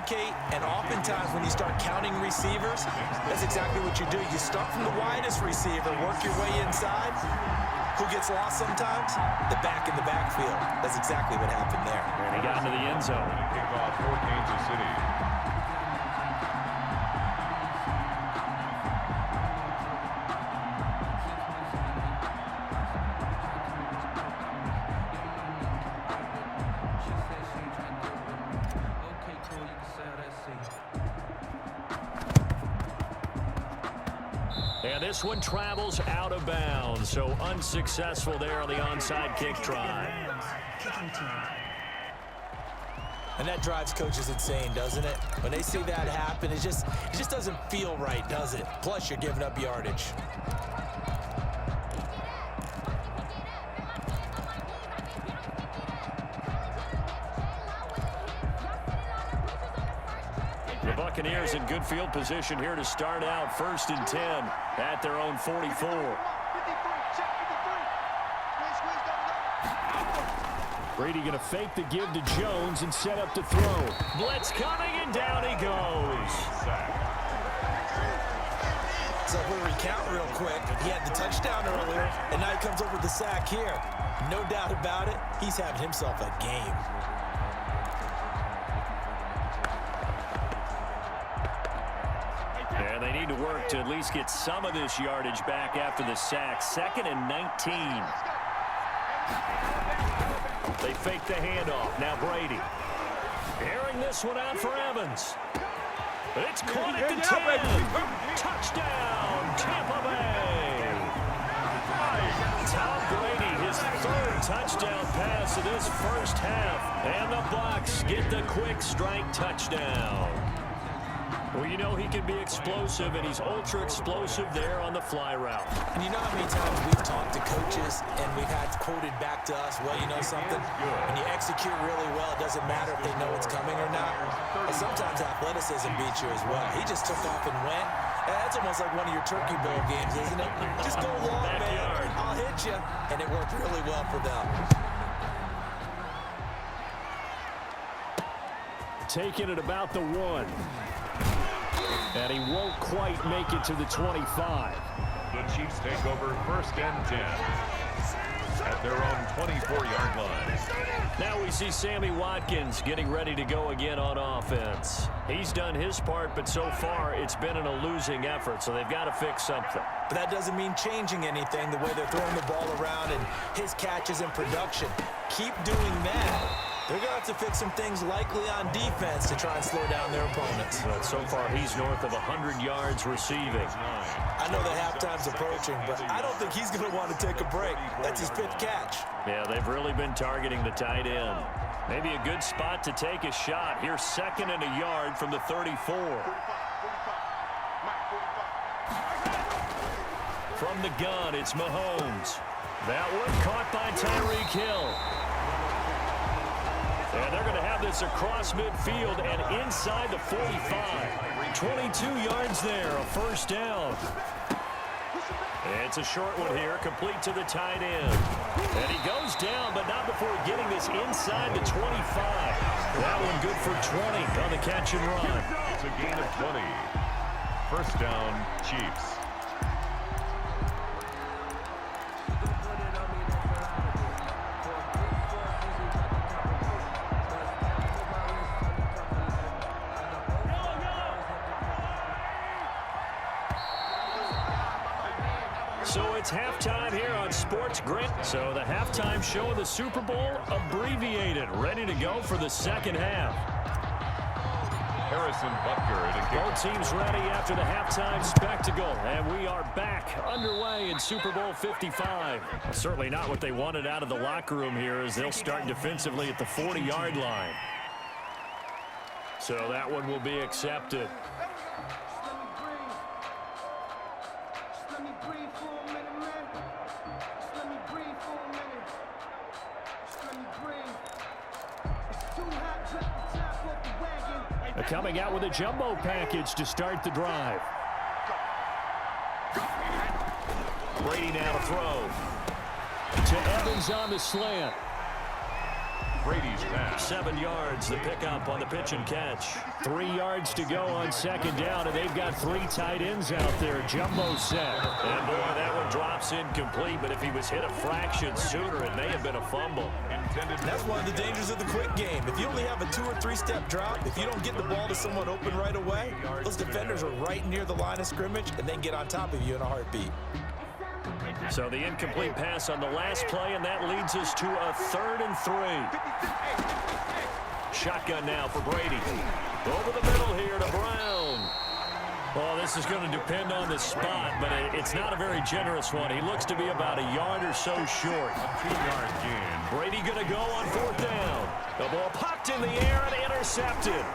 communicate, and oftentimes when you start counting receivers, that's exactly what you do. You start from the widest receiver, work your way inside. Who gets lost sometimes? The back in the backfield. That's exactly what happened there. And he got into the end zone. Kickoff for Kansas City. And this one travels out of bounds, so unsuccessful there on the onside kick try. And that drives coaches insane, doesn't it? When they see that happen, it just doesn't feel right, does it? Plus, you're giving up yardage. The Buccaneers in good field position here to start out 1st and 10 at their own 44. Brady going to fake the give to Jones and set up to throw. Blitz coming, and down he goes. So if we recount real quick, he had the touchdown earlier, and now he comes over with the sack here. No doubt about it, he's having himself a game. And they need to work to at least get some of this yardage back after the sack. 2nd and 19. They fake the handoff. Now Brady. Airing this one out for Evans. It's caught at the 10. Touchdown, Tampa Bay. Tom Brady, his 3rd touchdown pass of this first half. And the Bucs get the quick strike touchdown. Well, you know he can be explosive, and he's ultra-explosive there on the fly route. And you know how many times we've talked to coaches, and we've had quoted back to us, well, you know something? When you execute really well, it doesn't matter if they know it's coming or not. And sometimes athleticism beats you as well. He just took off and went. And that's almost like one of your Turkey Bowl games, isn't it? Just go long, man. I'll hit you. And it worked really well for them. Taking it about the 1. And he won't quite make it to the 25. The Chiefs take over 1st and 10 at their own 24-yard line. Now we see Sammy Watkins getting ready to go again on offense. He's done his part, but so far it's been in a losing effort, so they've got to fix something. But that doesn't mean changing anything, the way they're throwing the ball around and his catches in production. Keep doing that. They're going to have to fix some things likely on defense to try and slow down their opponents. But so far, he's north of 100 yards receiving. I know that halftime's approaching, but I don't think he's going to want to take a break. That's his 5th catch. Yeah, they've really been targeting the tight end. Maybe a good spot to take a shot. Here's 2nd and a yard from the 34. From the gun, it's Mahomes. That one caught by Tyreek Hill. And they're going to have this across midfield and inside the 45. 22 yards there, a 1st down. It's a short one here, complete to the tight end. And he goes down, but not before getting this inside the 25. That one good for 20 on the catch and run. It's a gain of 20. 1st down, Chiefs. So it's halftime here on Sports Grit. So the halftime show of the Super Bowl abbreviated, ready to go for the 2nd half. Harrison Butker. Both teams ready after the halftime spectacle, and we are back underway in Super Bowl 55. Certainly not what they wanted out of the locker room here, as they'll start defensively at the 40-yard line. So that one will be accepted. Coming out with a jumbo package to start the drive. Brady now to throw. To Evans on the slant. Brady's pass. 7 yards, the pickup on the pitch and catch. 3 yards to go on second down, and they've got 3 tight ends out there. Jumbo set. And boy, that one drops incomplete, but if he was hit a fraction sooner, it may have been a fumble. That's one of the dangers of the quick game. If you only have a 2- or 3-step drop, if you don't get the ball to someone open right away, those defenders are right near the line of scrimmage and then get on top of you in a heartbeat. So the incomplete pass on the last play, and that leads us to a 3rd and 3. Shotgun now for Brady. Over the middle here to Brown. Well, this is going to depend on the spot, but it's not a very generous one. He looks to be about a yard or so short. 2-yard gain. Brady going to go on 4th down. The ball popped in the air and intercepted.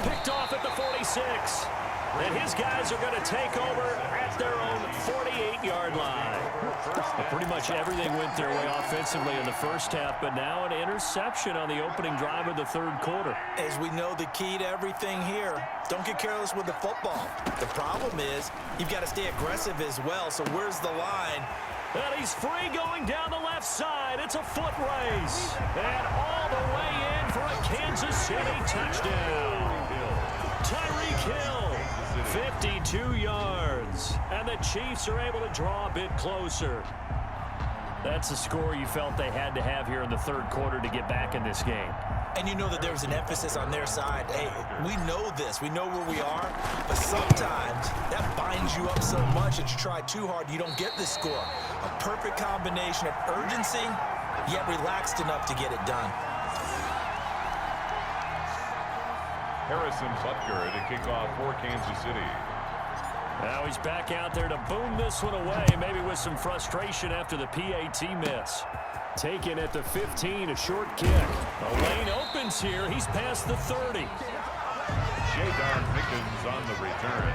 Picked off at the 46. And his guys are going to take over at their own 48-yard line. Pretty much everything went their way offensively in the first half, but now an interception on the opening drive of the 3rd quarter. As we know, the key to everything here, don't get careless with the football. The problem is you've got to stay aggressive as well, so where's the line? And he's free going down the left side. It's a foot race. And all the way in for a Kansas City touchdown. Tyreek Hill. 52 yards, and the Chiefs are able to draw a bit closer. That's a score you felt they had to have here in the 3rd quarter to get back in this game. And you know that there was an emphasis on their side. Hey, we know this. We know where we are. But sometimes that binds you up so much that you try too hard, you don't get this score. A perfect combination of urgency, yet relaxed enough to get it done. Harrison Butker to kick off for Kansas City. Now he's back out there to boom this one away, maybe with some frustration after the PAT miss. Taken at the 15, a short kick. A lane opens here. He's past the 30. Jadon Pickens on the return.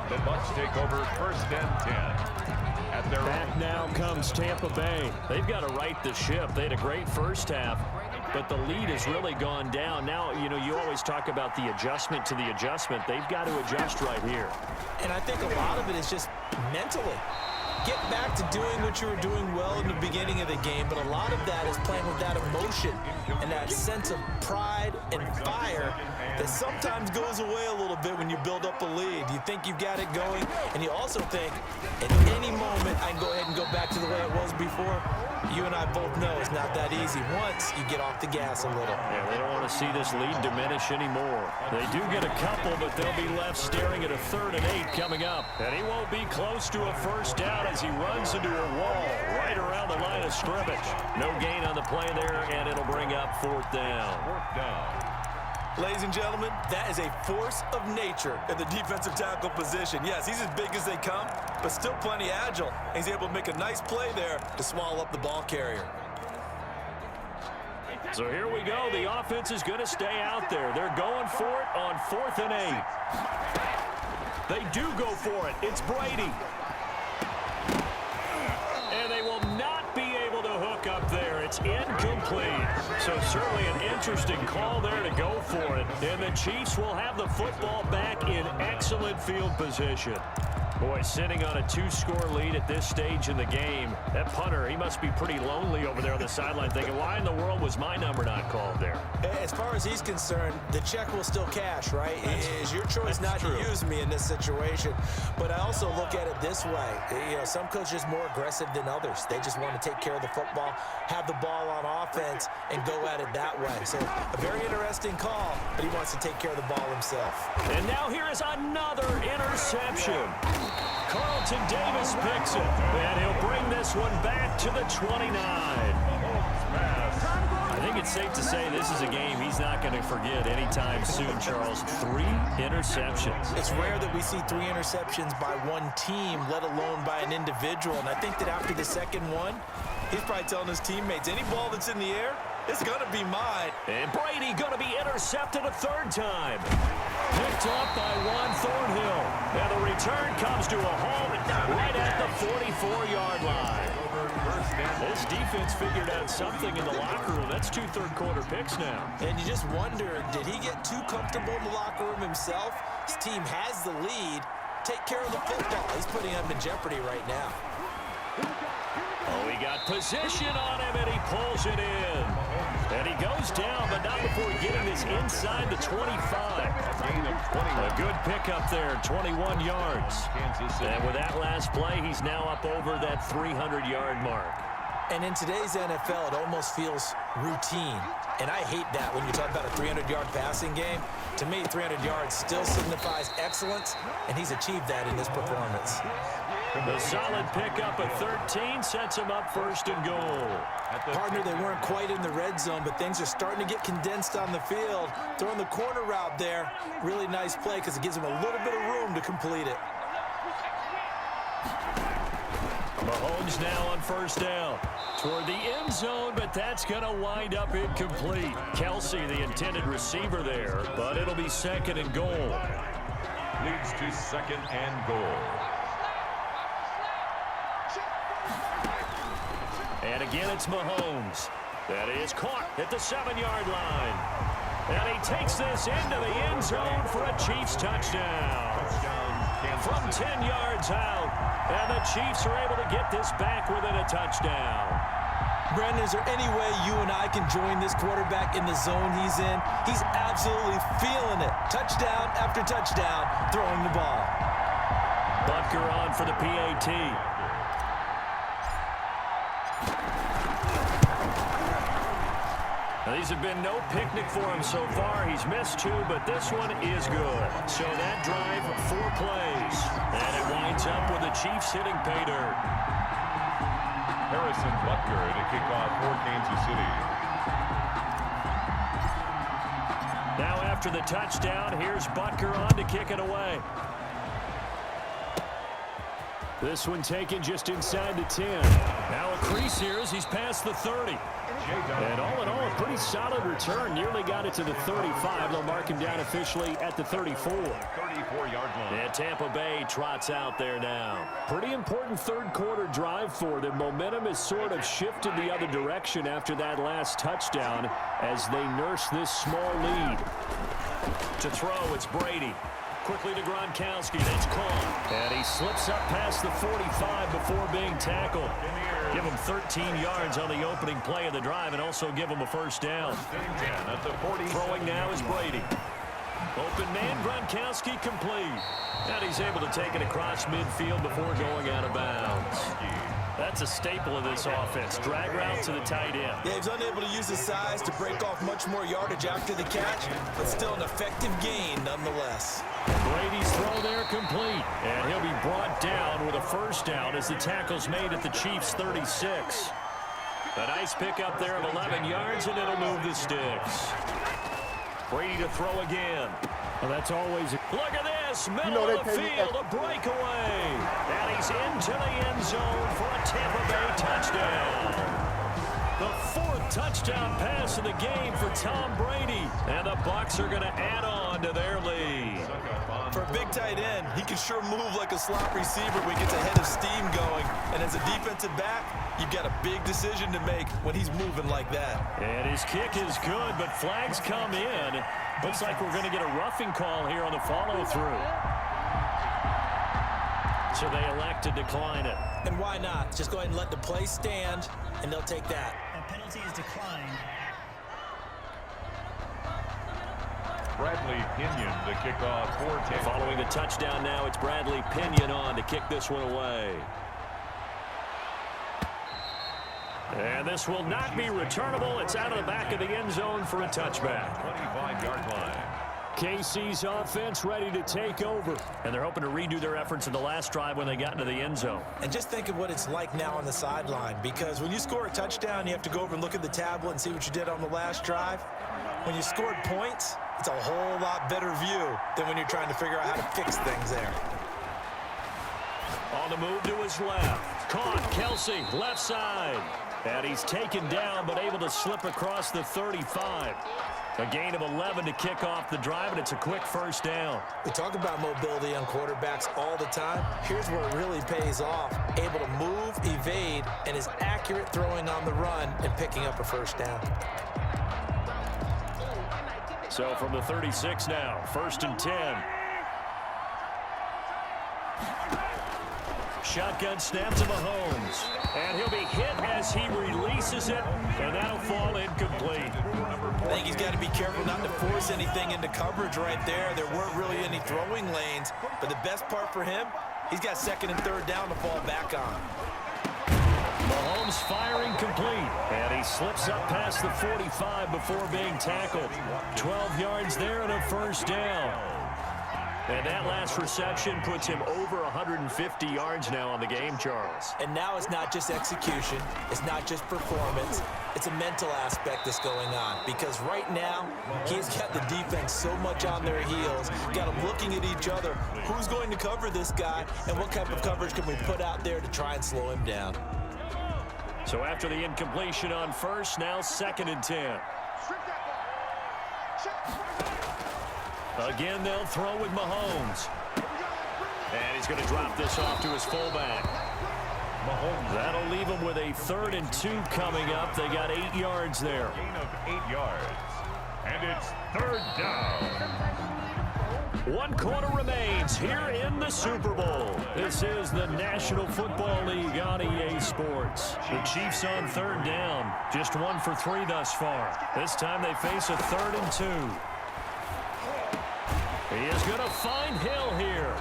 The Bucs take over 1st and 10. At their Back now comes Tampa Bay. They've got to right the ship. They had a great first half, but the lead has really gone down. Now, you know, you always talk about the adjustment to the adjustment. They've got to adjust right here. And I think a lot of it is just mentally. Get back to doing what you were doing well in the beginning of the game, but a lot of that is playing with that emotion and that sense of pride and fire that sometimes goes away a little bit when you build up a lead. You think you've got it going, and you also think at any moment I can go ahead and go back to the way it was before. You and I both know it's not that easy once you get off the gas a little. Yeah, they don't want to see this lead diminish anymore. They do get a couple, but they'll be left staring at a 3rd and 8 coming up. And he won't be close to a first down as he runs into a wall right around the line of scrimmage. No gain on the play there, and it'll bring up 4th down. 4th down. Ladies and gentlemen, that is a force of nature in the defensive tackle position. Yes, he's as big as they come, but still plenty agile. He's able to make a nice play there to swallow up the ball carrier. So here we go. The offense is going to stay out there. They're going for it on 4th and 8. They do go for it. It's Brady. And they will not be able to hook up there. It's incomplete. So certainly an interesting call there to go for it. And the Chiefs will have the football back in excellent field position. Boy, sitting on a 2-score lead at this stage in the game, that punter, he must be pretty lonely over there on the sideline thinking, why in the world was my number not called there? As far as he's concerned, the check will still cash, right? It is your choice not to use me in this situation. But I also look at it this way. You know, some coaches are more aggressive than others. They just want to take care of the football, have the ball on offense, and go at it that way. So a very interesting call, but he wants to take care of the ball himself. And now here is another interception. Carlton Davis picks it, and he'll bring this one back to the 29. I think it's safe to say this is a game he's not going to forget anytime soon, Charles. 3 interceptions. It's rare that we see 3 interceptions by one team, let alone by an individual. And I think that after the second one, he's probably telling his teammates, any ball that's in the air, it's going to be mine. And Brady going to be intercepted a 3rd time. Picked off by Juan Thornhill. And the return comes to a home right at the 44-yard line. This defense figured out something in the locker room. That's 2 third-quarter picks now. And you just wonder, did he get too comfortable in the locker room himself? His team has the lead. Take care of the football. He's putting him in jeopardy right now. Oh, he got position on him, and he pulls it in. And he goes down, but not before getting this inside the 25. A good pickup there, 21 yards. And with that last play, he's now up over that 300-yard mark. And in today's NFL, it almost feels routine. And I hate that when you talk about a 300-yard passing game. To me, 300 yards still signifies excellence, and he's achieved that in this performance. The solid pickup at 13 sets him up first and goal. Partner, they weren't quite in the red zone, but things are starting to get condensed on the field. Throwing the corner route there, really nice play because it gives him a little bit of room to complete it. Mahomes now on first down. Toward the end zone, but that's going to wind up incomplete. Kelsey, the intended receiver there, but it'll be second and goal. Leads to second and goal. And again, it's Mahomes. That is caught at the 7-yard line. And he takes this into the end zone for a Chiefs touchdown. From 10 yards out, and the Chiefs are able to get this back within a touchdown. Brandon, is there any way you and I can join this quarterback in the zone he's in? He's absolutely feeling it. Touchdown after touchdown, throwing the ball. Butker on for the PAT. Now, these have been no picnic for him so far. He's missed 2, but this one is good. So that drive, 4 plays. And it winds up with the Chiefs hitting pay dirt. Harrison Butker to kick off for Kansas City. Now after the touchdown, here's Butker on to kick it away. This one taken just inside the 10. Now a crease here as he's past the 30. And all in all, a pretty solid return. Nearly got it to the 35. They'll mark him down officially at the 34. 34-yard line. And Tampa Bay trots out there now. Pretty important third-quarter drive for them. Momentum has sort of shifted the other direction after that last touchdown as they nurse this small lead. To throw, it's Brady. Quickly to Gronkowski. That's caught. And he slips up past the 45 before being tackled. Give him 13 yards on the opening play of the drive and also give him a first down. Throwing now is Brady. Open man, Gronkowski complete. And he's able to take it across midfield before going out of bounds. That's a staple of this offense. Drag route to the tight end. Yeah, he's unable to use his size to break off much more yardage after the catch, but still an effective gain nonetheless. Brady's throw there complete. And he'll be brought down with a first down as the tackle's made at the Chiefs' 36. A nice pickup there of 11 yards, and it'll move the sticks. Brady to throw again. Well, that's always... Look at this, middle of the field, a breakaway. And he's into the end zone for a Tampa Bay touchdown. The 4th touchdown pass of the game for Tom Brady. And the Bucs are going to add on to their lead. For a big tight end, he can sure move like a slot receiver when he gets a head of steam going. And as a defensive back, you've got a big decision to make when he's moving like that. And his kick is good, but flags come in. Looks like we're going to get a roughing call here on the follow-through. So they elect to decline it. And why not? Just go ahead and let the play stand, and they'll take that. A penalty is declined. Bradley Pinion to kick off for Tampa. Following the touchdown now, it's Bradley Pinion on to kick this one away. And this will not be returnable. It's out of the back of the end zone for a touchback. 25-yard line. KC's offense ready to take over. And they're hoping to redo their efforts in the last drive when they got into the end zone. And just think of what it's like now on the sideline, because when you score a touchdown, you have to go over and look at the tablet and see what you did on the last drive. When you scored points, it's a whole lot better view than when you're trying to figure out how to fix things there. On the move to his left. Caught, Kelsey, left side. And he's taken down, but able to slip across the 35. A gain of 11 to kick off the drive, and it's a quick first down. We talk about mobility on quarterbacks all the time. Here's where it really pays off. Able to move, evade, and is accurate throwing on the run and picking up a first down. So from the 36 now, 1st and 10. Shotgun snap to Mahomes. And he'll be hit as he releases it, and that'll fall incomplete. I think he's got to be careful not to force anything into coverage right there. There weren't really any throwing lanes, but the best part for him, he's got second and third down to fall back on. Mahomes firing complete, and he slips up past the 45 before being tackled. 12 yards there and a first down. And that last reception puts him over 150 yards now on the game, Charles. And now it's not just execution. It's not just performance. It's a mental aspect that's going on. Because right now, he's got the defense so much on their heels, got them looking at each other. Who's going to cover this guy, and what type of coverage can we put out there to try and slow him down? So after the incompletion on first, now 2nd and 10. Again, they'll throw with Mahomes. And he's going to drop this off to his fullback. Mahomes. That'll leave him with a 3rd and 2 coming up. They got 8 yards there. Gain of 8 yards. And it's 3rd down. 1 quarter remains here in the Super Bowl. This is the National Football League on EA Sports. The Chiefs on 3rd down. Just 1 for 3 thus far. This time they face a 3rd and 2. He is going to find Hill here.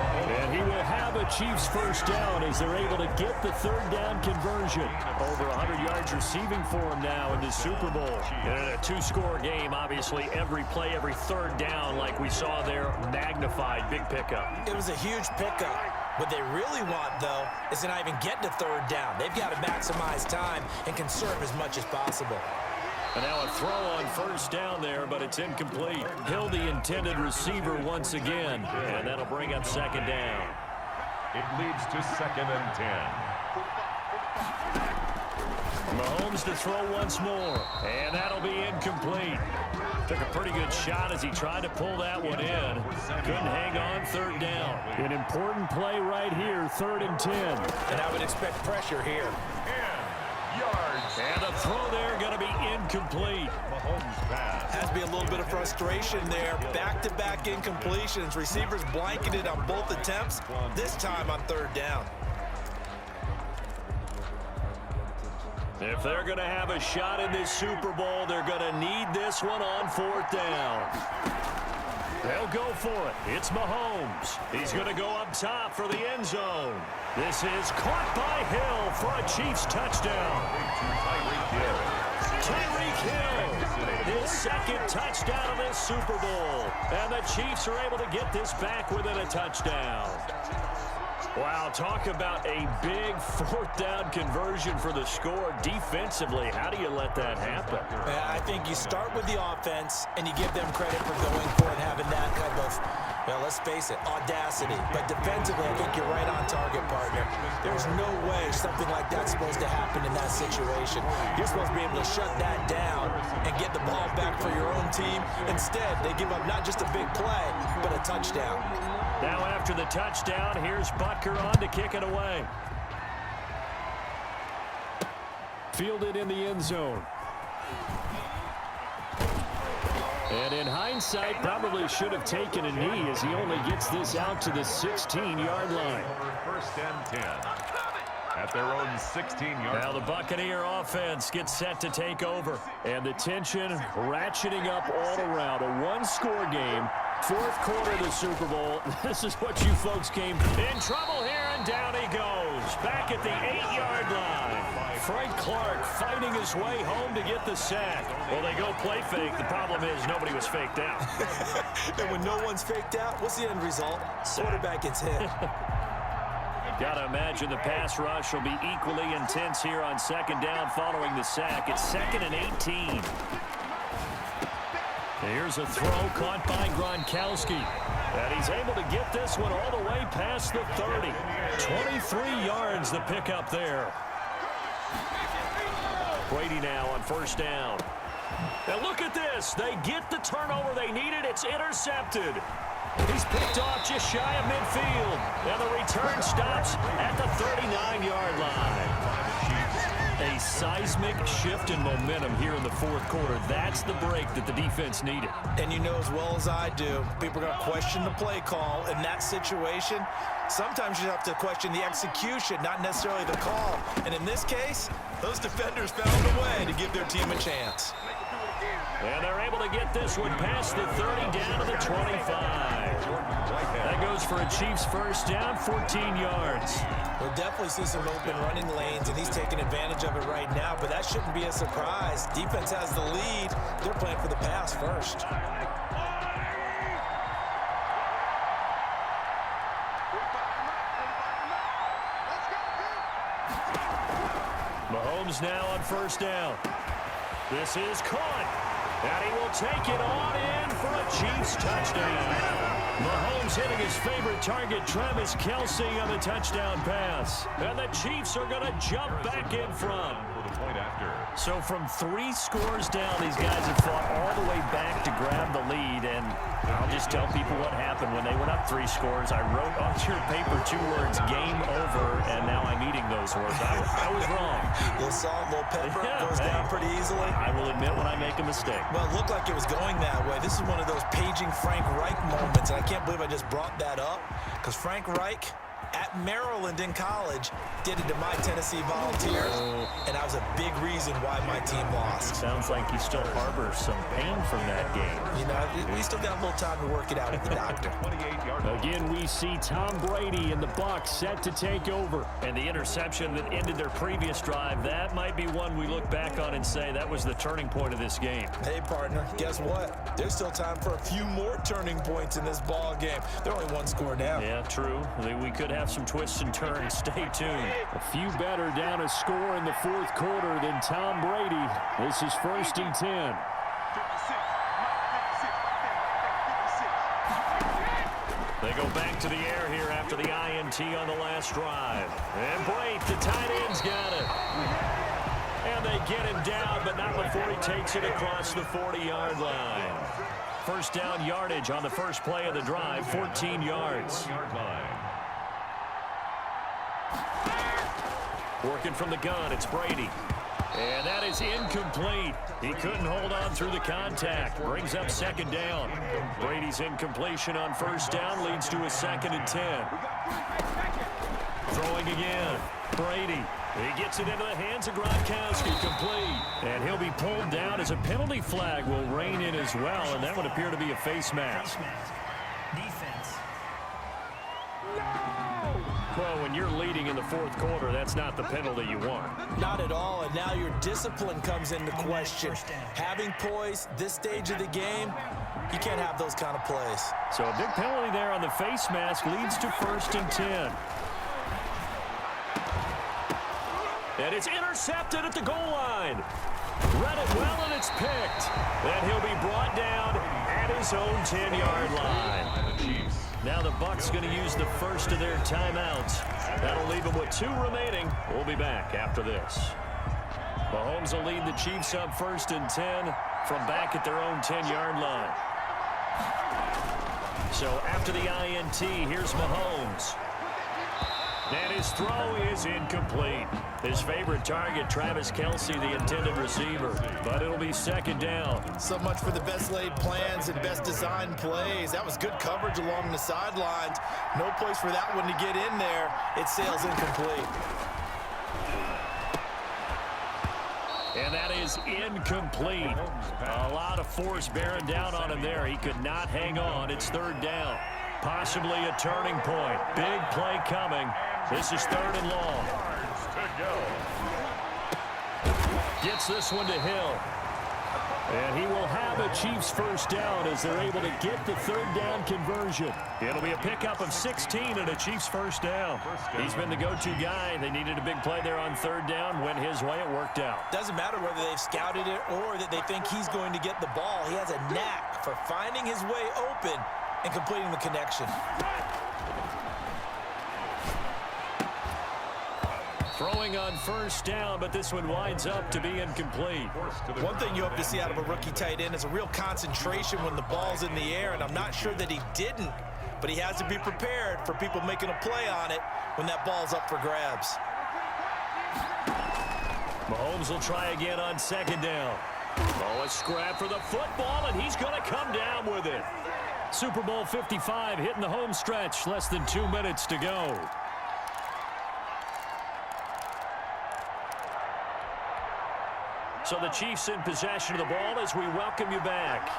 And he will have a Chiefs first down as they're able to get the 3rd down conversion. Over 100 yards receiving for him now in the Super Bowl. And in a 2-score game, obviously, every play, every 3rd down, like we saw there, magnified, big pickup. It was a huge pickup. What they really want, though, is to not even get to 3rd down. They've got to maximize time and conserve as much as possible. And now a throw on first down there, but it's incomplete. Hill, the intended receiver once again, and that'll bring up 2nd down. It leads to 2nd and 10. Mahomes to throw once more, and that'll be incomplete. Took a pretty good shot as he tried to pull that one in. Couldn't hang on 3rd down. An important play right here, 3rd and 10. And I would expect pressure here. Yards. And a throw there going to be incomplete. Mahomes pass. Has to be a little bit of frustration there. Back-to-back incompletions. Receivers blanketed on both attempts, this time on 3rd down. If they're going to have a shot in this Super Bowl, they're going to need this one on 4th down. They'll go for it. It's Mahomes. He's going to go up top for the end zone. This is caught by Hill for a Chiefs touchdown. Tyreek Hill, his 2nd touchdown of this Super Bowl. And the Chiefs are able to get this back within a touchdown. Wow, talk about a big 4th down conversion for the score. Defensively, how do you let that happen? I think you start with the offense, and you give them credit for going for it, having that kind of, well, let's face it, audacity. But defensively, I think you're right on target, partner. There's no way something like that's supposed to happen in that situation. You're supposed to be able to shut that down and get the ball back for your own team. Instead, they give up not just a big play, but a touchdown. Now after the touchdown, here's Butker on to kick it away. Fielded in the end zone. And in hindsight, probably should have taken a knee as he only gets this out to the 16-yard line. 1st and 10. At their own 16-yard. Now the Buccaneer offense gets set to take over. And the tension ratcheting up all around. A 1-score game. 4th quarter of the Super Bowl. This is what you folks came in trouble here, and down he goes. Back at the 8-yard line. Frank Clark fighting his way home to get the sack. Well, they go play fake. The problem is nobody was faked out. And when no one's faked out, what's the end result? Quarterback gets hit. Got to imagine the pass rush will be equally intense here on 2nd down following the sack. It's 2nd and 18. Here's a throw caught by Gronkowski. And he's able to get this one all the way past the 30. 23 yards the pickup there. Brady now on 1st down. Now look at this. They get the turnover they needed. It's intercepted. He's picked off just shy of midfield. And the return stops at the 39-yard line. A seismic shift in momentum here in the fourth quarter. That's the break that the defense needed. And you know as well as I do, people are going to question the play call in that situation. Sometimes you have to question the execution, not necessarily the call. And in this case, those defenders found a way to give their team a chance. And they're able to get this one past the 30 down to the 25. That goes for a Chiefs first down, 14 yards. We'll definitely see some open running lanes, and he's taking advantage of it right now, but that shouldn't be a surprise. Defense has the lead. They're playing for the pass first. Mahomes now on first down. This is caught. And he will take it on in for a Chiefs touchdown. Mahomes hitting his favorite target, Travis Kelce, on the touchdown pass. And the Chiefs are going to jump back in front. So from 3 scores down, these guys have fought all the way back to grab the lead. And I'll just tell people what happened when they went up 3 scores. I wrote onto your paper 2 words, game over, and now I'm eating those words. I was wrong. Little salt, little pepper, goes down pretty easily. I will admit when I make a mistake. Well, it looked like it was going that way. This is one of those paging Frank Reich moments, and I can't believe I just brought that up, because Frank Reich at Maryland in college did it to my Tennessee Volunteers, and that was a big reason why my team lost. Sounds like he still harbors some pain from that game. You know, we still got a little time to work it out with the doctor. Again, we see Tom Brady and the Bucs set to take over. And the interception that ended their previous drive, that might be one we look back on and say that was the turning point of this game. Hey, partner, guess what? There's still time for a few more turning points in this ball game. They're only 1 score down. Yeah, true. We could have some twists and turns. Stay tuned. A few better down a score in the fourth quarter than Tom Brady. This is 1st and 10. They go back to the air here after the INT on the last drive. And Blake, the tight end's got it. And they get him down, but not before he takes it across the 40-yard line. First down yardage on the first play of the drive, 14 yards. Working from the gun, it's Brady. And that is incomplete. He couldn't hold on through the contact. Brings up 2nd down. Brady's incompletion on first down leads to a 2nd and 10. Throwing again. Brady. He gets it into the hands of Gronkowski, complete. And he'll be pulled down as a penalty flag will rein in as well, and that would appear to be a face mask. Defense. Well, when you're leading in the fourth quarter, that's not the penalty you want. Not at all, and now your discipline comes into question. Having poise this stage of the game, you can't have those kind of plays. So a big penalty there on the face mask leads to 1st and 10. And it's intercepted at the goal line. Read it well, and it's picked. And he'll be brought down at his own 10-yard line. Now the Bucs going to use the first of their timeouts. That'll leave them with 2 remaining. We'll be back after this. Mahomes will lead the Chiefs up 1st and 10 from back at their own 10-yard line. So after the INT, here's Mahomes. And his throw is incomplete. His favorite target, Travis Kelce, the intended receiver. But it'll be 2nd down. So much for the best laid plans and best designed plays. That was good coverage along the sidelines. No place for that one to get in there. It sails incomplete. And that is incomplete. A lot of force bearing down on him there. He could not hang on. It's 3rd down. Possibly a turning point. Big play coming. This is 3rd and long. Gets this one to Hill. And he will have a Chiefs first down as they're able to get the 3rd down conversion. It'll be a pickup of 16 and a Chiefs first down. He's been the go-to guy. They needed a big play there on 3rd down. Went his way. It worked out. Doesn't matter whether they've scouted it or that they think he's going to get the ball. He has a knack for finding his way open and completing the connection. Throwing on first down, but this one winds up to be incomplete. One thing you hope to see out of a rookie tight end is a real concentration when the ball's in the air, and I'm not sure that he didn't, but he has to be prepared for people making a play on it when that ball's up for grabs. Mahomes will try again on second down. Oh, a scrap for the football, and he's going to come down with it. Super Bowl 55 hitting the home stretch. Less than 2 minutes to go. So the Chiefs in possession of the ball as we welcome you back.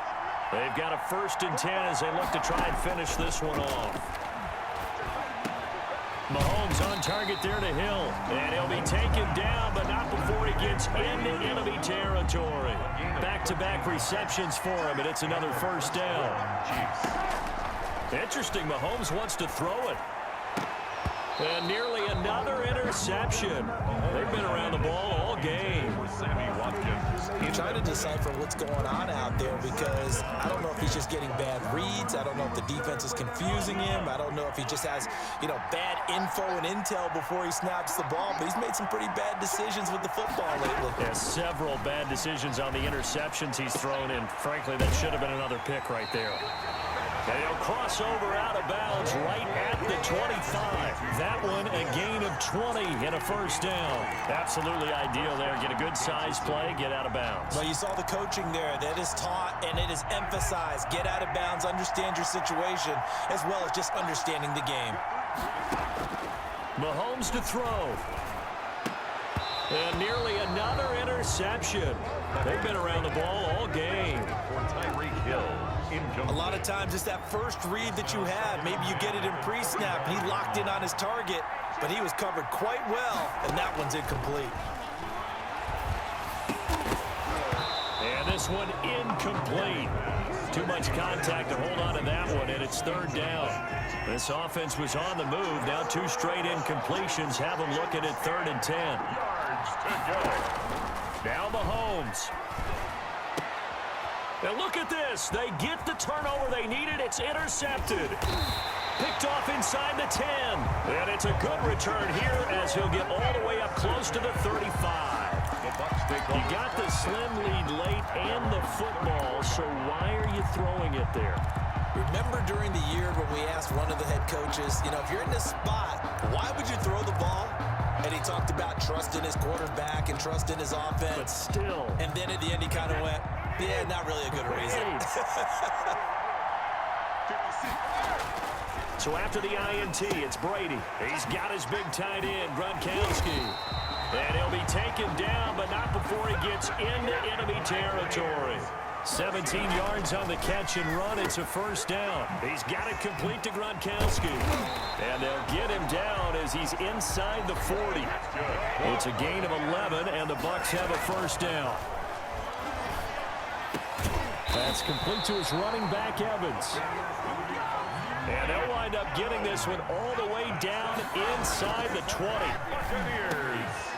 They've got a 1st and 10 as they look to try and finish this one off. Mahomes on target there to Hill. And he'll be taken down, but not before he gets into enemy territory. Back-to-back receptions for him, and it's another 1st down. Interesting, Mahomes wants to throw it. And nearly another interception. They've been around the ball all game. You're trying to decipher what's going on out there because I don't know if he's just getting bad reads. I don't know if the defense is confusing him. I don't know if he just has, bad info and intel before he snaps the ball. But he's made some pretty bad decisions with the football lately. Yeah, several bad decisions on the interceptions he's thrown, and frankly, that should have been another pick right there. And he'll cross over out of bounds right at the 25. That one a gain of 20 and a 1st down. Absolutely ideal there. Get a good size play, get out of bounds. Well, you saw the coaching there. That is taught and it is emphasized. Get out of bounds, understand your situation, as well as just understanding the game. Mahomes to throw. And nearly another interception. They've been around the ball all game. A lot of times it's that first read that you have. Maybe you get it in pre-snap. He locked in on his target, but he was covered quite well, and that one's incomplete. And this one incomplete. Too much contact to hold on to that one, and it's 3rd down. This offense was on the move. Now 2 straight incompletions have them looking at 3rd and 10. Yards to go. Now Mahomes. Now look at this. They get the turnover they needed. It's intercepted. Picked off inside the 10. And it's a good return here as he'll get all the way up close to the 35. He got the slim lead late and the football, so why are you throwing it there? Remember during the year when we asked one of the head coaches, if you're in this spot, why would you throw the ball? And he talked about trusting his quarterback and trusting his offense. But still. And then at the end he kind of went, yeah, not really a good reason. So after the INT, it's Brady. He's got his big tight end, Gronkowski. And he'll be taken down, but not before he gets into enemy territory. 17 yards on the catch and run. It's a 1st down. He's got it complete to Gronkowski. And they'll get him down as he's inside the 40. It's a gain of 11, and the Bucs have a 1st down. That's complete to his running back, Evans. And they'll wind up getting this one all the way down inside the 20.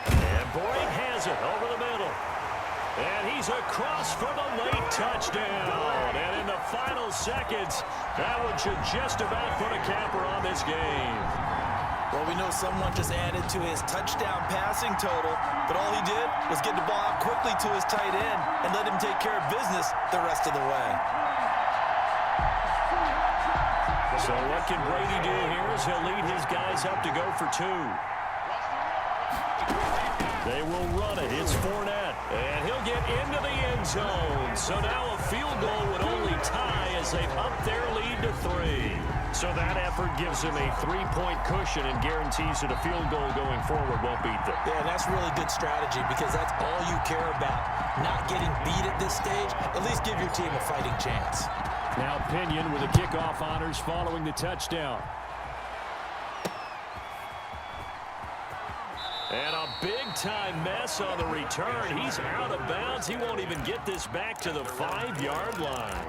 And Boyd has it over the middle. And he's across for the late touchdown. And in the final seconds, that one should just about put a capper on this game. Well, we know someone just added to his touchdown passing total, but all he did was get the ball out quickly to his tight end and let him take care of business the rest of the way. So what can Brady do here is he'll lead his guys up to go for 2. They will run it. It's Fournette. And he'll get into the end zone. So now a field goal would only tie as they've upped their lead to 3. So that effort gives him a 3-point cushion and guarantees that a field goal going forward won't beat them. Yeah, and that's really good strategy because that's all you care about. Not getting beat at this stage. At least give your team a fighting chance. Now Pinion with the kickoff honors following the touchdown. And a big-time mess on the return. He's out of bounds. He won't even get this back to the 5-yard line.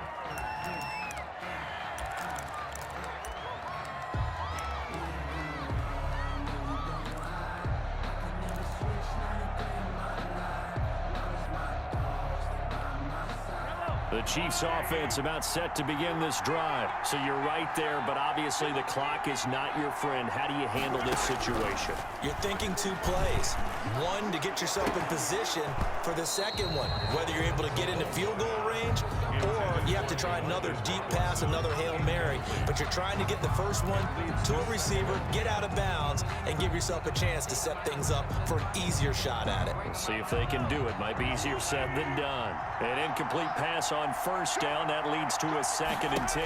The Chiefs offense about set to begin this drive. So you're right there, but obviously the clock is not your friend. How do you handle this situation? You're thinking 2 plays. One, to get yourself in position for the second one, whether you're able to get into field goal range or you have to try another deep pass, another Hail Mary. But you're trying to get the first one to a receiver, get out of bounds, and give yourself a chance to set things up for an easier shot at it. Let's see if they can do it. Might be easier said than done. An incomplete pass on first down. That leads to a 2nd and 10.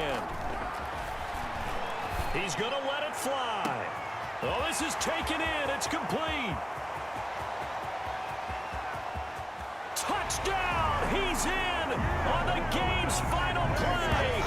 He's going to let it fly. Oh, this is taken in. It's complete. Touchdown! He's in on the game's final play.